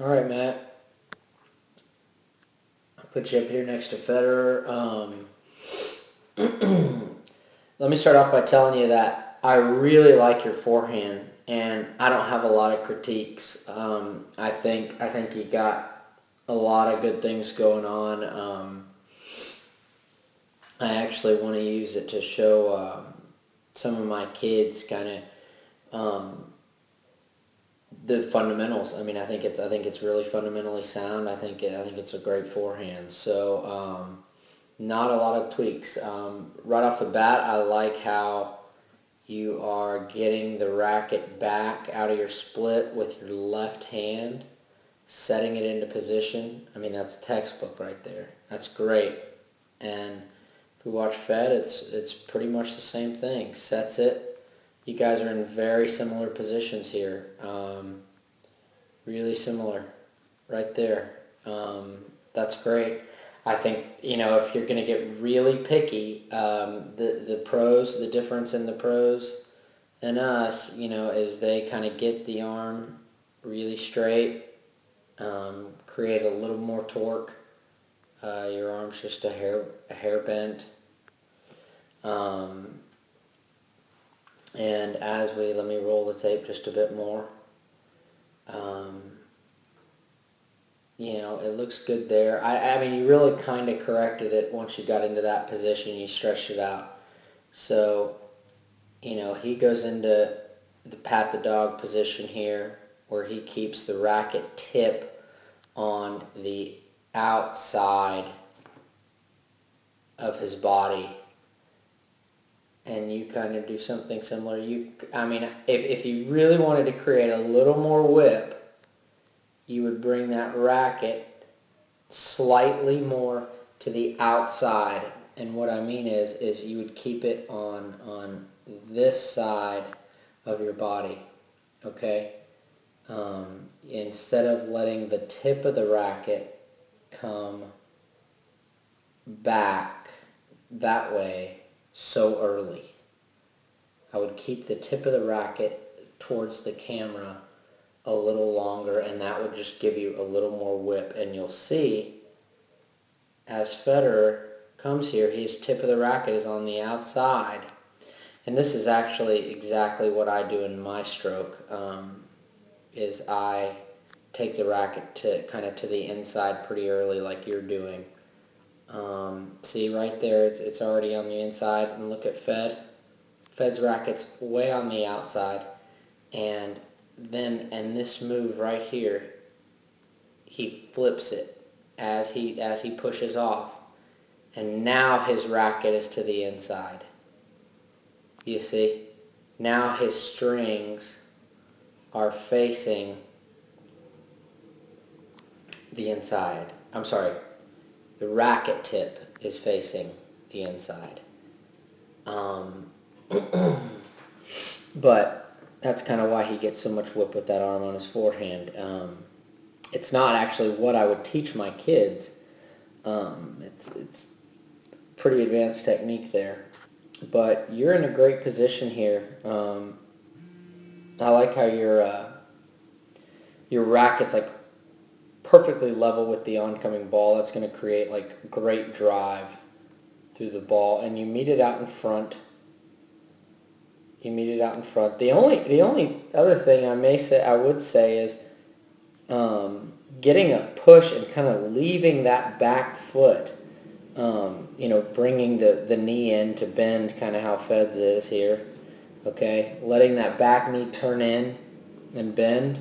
All right, Matt. I'll put you up here next to Federer. Let me start off by telling you that I really like your forehand, and I don't have a lot of critiques. I think you got a lot of good things going on. I actually want to use it to show some of my kids kind of the fundamentals. I mean, I think it's really fundamentally sound. I think it's a great forehand. So not a lot of tweaks. Right off the bat, I like how you are getting the racket back out of your split with your left hand, setting it into position. I mean, that's textbook right there. That's great. And if we watch Fed, it's pretty much the same thing. Sets it. You guys are in very similar positions here. Really similar, right there. That's great. I think if you're going to get really picky, the pros, the difference in the pros and us, is they kind of get the arm really straight, create a little more torque. Your arm's just a hair bent. Um, and let me roll the tape just a bit more. Um, it looks good there. I mean, you really kind of corrected it once you got into that position. You stretched it out. So, he goes into the pat the dog position here, where he keeps the racket tip on the outside of his body. And you kind of do something similar. If you really wanted to create a little more whip, you would bring that racket slightly more to the outside. And what I mean is you would keep it on this side of your body, okay? Instead of letting the tip of the racket come back that way so early. I would keep the tip of the racket towards the camera a little longer, and that would just give you a little more whip. And you'll see, as Federer comes here, his tip of the racket is on the outside. And this is actually exactly what I do in my stroke, is I take the racket to kind of to the inside pretty early like you're doing. See right there, it's already on the inside. And look at Fed. Fed's racket's way on the outside. And this move right here, he flips it as he pushes off. And now his racket is to the inside. You see? Now his strings are facing the inside. I'm sorry. The racket tip is facing the inside. But that's kind of why he gets so much whip with that arm on his forehand. It's not actually what I would teach my kids. It's pretty advanced technique there. But you're in a great position here. I like how your racket's like perfectly level with the oncoming ball. That's going to create like great drive through the ball, and you meet it out in front. The only other thing I would say is getting a push and kind of leaving that back foot. Bringing the knee in to bend, kind of how Fed's is here. Okay, letting that back knee turn in and bend.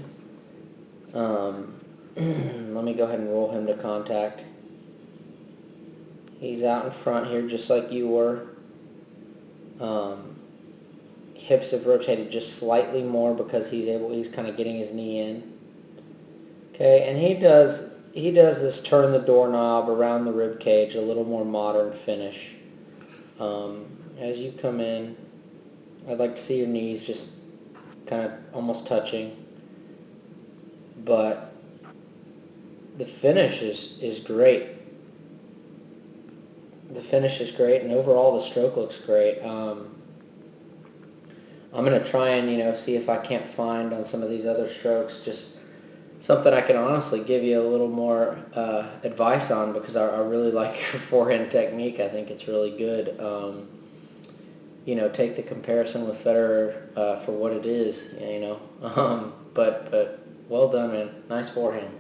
Let me go ahead and roll him to contact. He's out in front here just like you were. Hips have rotated just slightly more because he's kind of getting his knee in. Okay, and he does this turn the doorknob around the rib cage, a little more modern finish. As you come in, I'd like to see your knees just kind of almost touching. But the finish is great. The finish is great, and overall the stroke looks great. I'm going to try and, see if I can't find on some of these other strokes just something I can honestly give you a little more advice on, because I really like your forehand technique. I think it's really good. Take the comparison with Federer for what it is. But well done, man. Nice forehand.